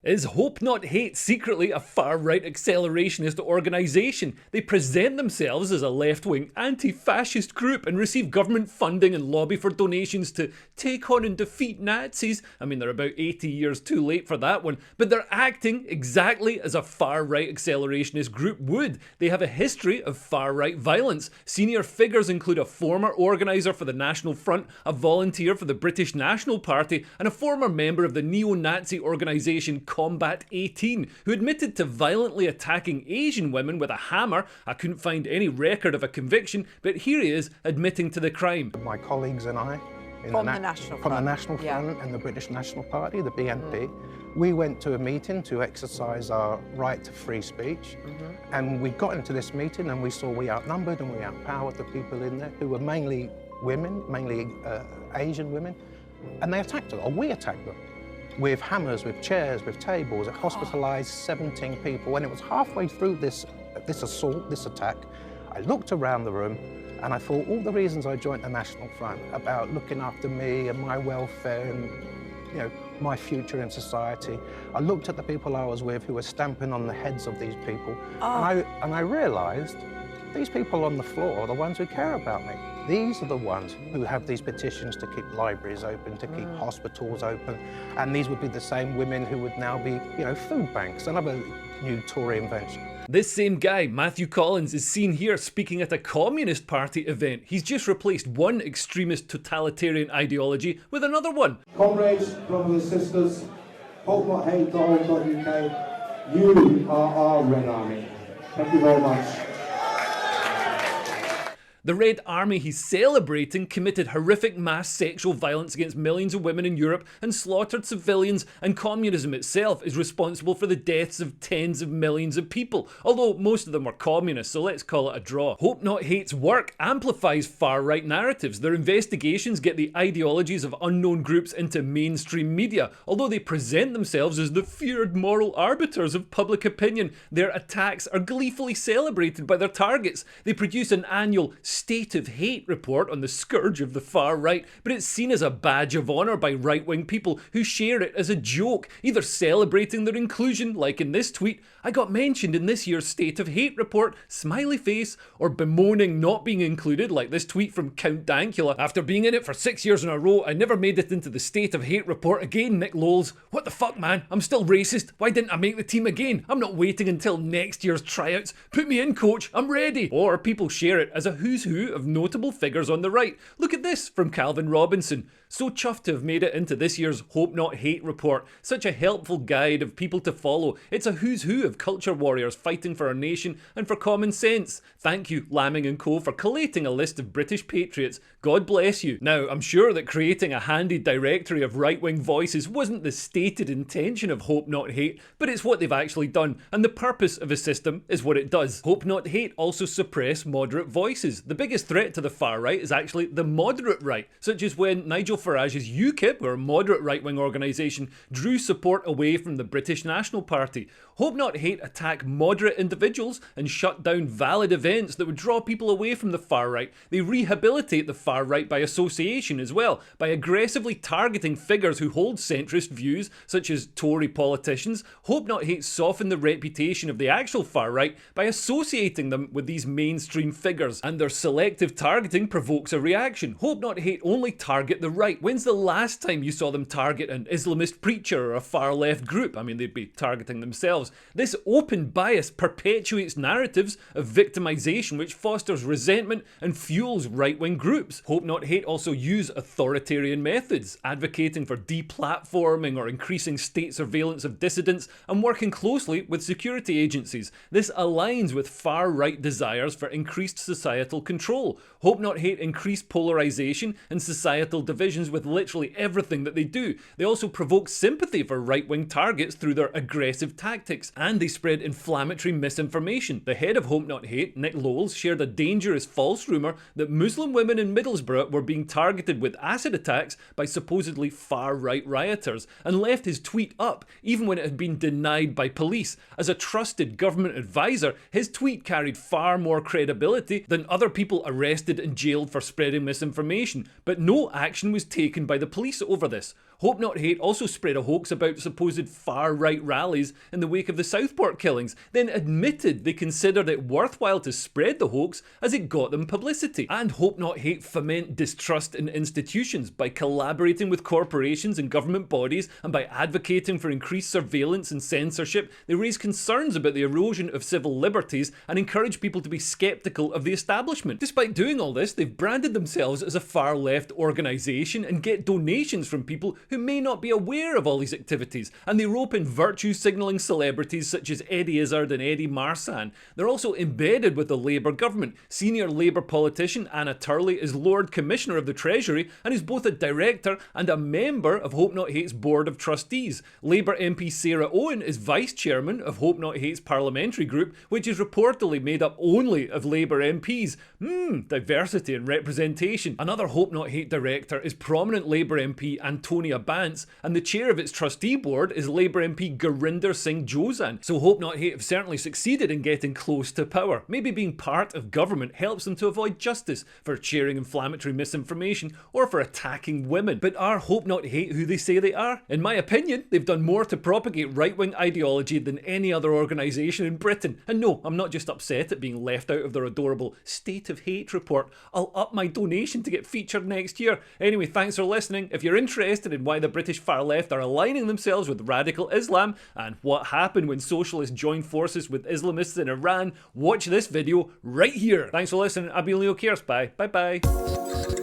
Is Hope Not Hate secretly a far-right accelerationist organisation? They present themselves as a left-wing anti-fascist group and receive government funding and lobby for donations to take on and defeat Nazis. I mean, they're about 80 years too late for that one, but they're acting exactly as a far-right accelerationist group would. They have a history of far-right violence. Senior figures include a former organiser for the National Front, a volunteer for the British National Party, and a former member of the neo-Nazi organisation Combat 18, who admitted to violently attacking Asian women with a hammer. I couldn't find any record of a conviction, but here he is admitting to the crime. My colleagues and I, From the National Front and the British National Party, the BNP, we went to a meeting to exercise our right to free speech, and we got into this meeting and we saw we outnumbered and we outpowered the people in there, who were mainly women, mainly Asian women, and they attacked us, or we attacked them, with hammers, with chairs, with tables. It hospitalised 17 people. When it was halfway through this assault, this attack, I looked around the room and I thought all the reasons I joined the National Front, about looking after me and my welfare and, you know, my future in society. I looked at the people I was with who were stamping on the heads of these people, and I realised these people on the floor are the ones who care about me. These are the ones who have these petitions to keep libraries open, to keep hospitals open, and these would be the same women who would now be, you know, food banks, another new Tory invention. This same guy, Matthew Collins, is seen here speaking at a Communist Party event. He's just replaced one extremist totalitarian ideology with another one. Comrades, brothers and sisters, hopenothate.org.uk, you are our Red Army. Thank you very much. The Red Army he's celebrating committed horrific mass sexual violence against millions of women in Europe and slaughtered civilians, and communism itself is responsible for the deaths of tens of millions of people, although most of them were communists, so let's call it a draw. Hope Not Hate's work amplifies far-right narratives. Their investigations get the ideologies of unknown groups into mainstream media. Although they present themselves as the feared moral arbiters of public opinion, their attacks are gleefully celebrated by their targets. They produce an annual State of Hate report on the scourge of the far right, but it's seen as a badge of honour by right-wing people who share it as a joke, either celebrating their inclusion, like in this tweet, "I got mentioned in this year's State of Hate report, smiley face," or bemoaning not being included, like this tweet from Count Dankula, "After being in it for 6 years in a row, I never made it into the State of Hate report again, Nick Lowles. What the fuck, man? I'm still racist. Why didn't I make the team again? I'm not waiting until next year's tryouts. Put me in, coach. I'm ready." Or people share it as a who's who of notable figures on the right. Look at this from Calvin Robinson. "So chuffed to have made it into this year's Hope Not Hate report. Such a helpful guide of people to follow. It's a who's who of culture warriors fighting for our nation and for common sense. Thank you, Lamming and Co, for collating a list of British patriots. God bless you." Now, I'm sure that creating a handy directory of right-wing voices wasn't the stated intention of Hope Not Hate, but it's what they've actually done, and the purpose of a system is what it does. Hope Not Hate also suppress moderate voices. The biggest threat to the far right is actually the moderate right, such as when Nigel Farage's UKIP, or a moderate right-wing organisation, drew support away from the British National Party. Hope Not Hate attack moderate individuals and shut down valid events that would draw people away from the far right. They rehabilitate the far right by association as well, by aggressively targeting figures who hold centrist views, such as Tory politicians. Hope Not Hate soften the reputation of the actual far right by associating them with these mainstream figures, and their selective targeting provokes a reaction. Hope Not Hate only target the right. When's the last time you saw them target an Islamist preacher or a far left group? I mean, they'd be targeting themselves. This open bias perpetuates narratives of victimization, which fosters resentment and fuels right-wing groups. Hope Not Hate also use authoritarian methods, advocating for deplatforming or increasing state surveillance of dissidents and working closely with security agencies. This aligns with far-right desires for increased societal control. Hope Not Hate increase polarization and societal divisions with literally everything that they do. They also provoke sympathy for right-wing targets through their aggressive tactics, and they spread inflammatory misinformation. The head of Hope Not Hate, Nick Lowles, shared a dangerous false rumour that Muslim women in Middlesbrough were being targeted with acid attacks by supposedly far-right rioters, and left his tweet up even when it had been denied by police. As a trusted government advisor, his tweet carried far more credibility than other people arrested and jailed for spreading misinformation, but no action was taken by the police over this. Hope Not Hate also spread a hoax about supposed far-right rallies in the wake of the Southport killings, then admitted they considered it worthwhile to spread the hoax as it got them publicity. And Hope Not Hate foment distrust in institutions by collaborating with corporations and government bodies, and by advocating for increased surveillance and censorship. They raise concerns about the erosion of civil liberties and encourage people to be sceptical of the establishment. Despite doing all this, they've branded themselves as a far-left organisation and get donations from people who may not be aware of all these activities, and they rope in virtue-signalling celebrities such as Eddie Izzard and Eddie Marsan. They're also embedded with the Labour government. Senior Labour politician Anna Turley is Lord Commissioner of the Treasury and is both a director and a member of Hope Not Hate's Board of Trustees. Labour MP Sarah Owen is Vice Chairman of Hope Not Hate's parliamentary group, which is reportedly made up only of Labour MPs. Diversity and representation. Another Hope Not Hate director is prominent Labour MP Antonia Bance, and the chair of its trustee board is Labour MP Gurinder Singh Jozan. So Hope Not Hate have certainly succeeded in getting close to power. Maybe being part of government helps them to avoid justice for sharing inflammatory misinformation or for attacking women. But are Hope Not Hate who they say they are? In my opinion, they've done more to propagate right-wing ideology than any other organisation in Britain. And no, I'm not just upset at being left out of their adorable State of Hate report. I'll up my donation to get featured next year. Anyway, thanks for listening. If you're interested in why the British far left are aligning themselves with radical Islam and what happened when socialists joined forces with Islamists in Iran, watch this video right here. Thanks for listening. I've been Leo Kears. Bye. Bye bye.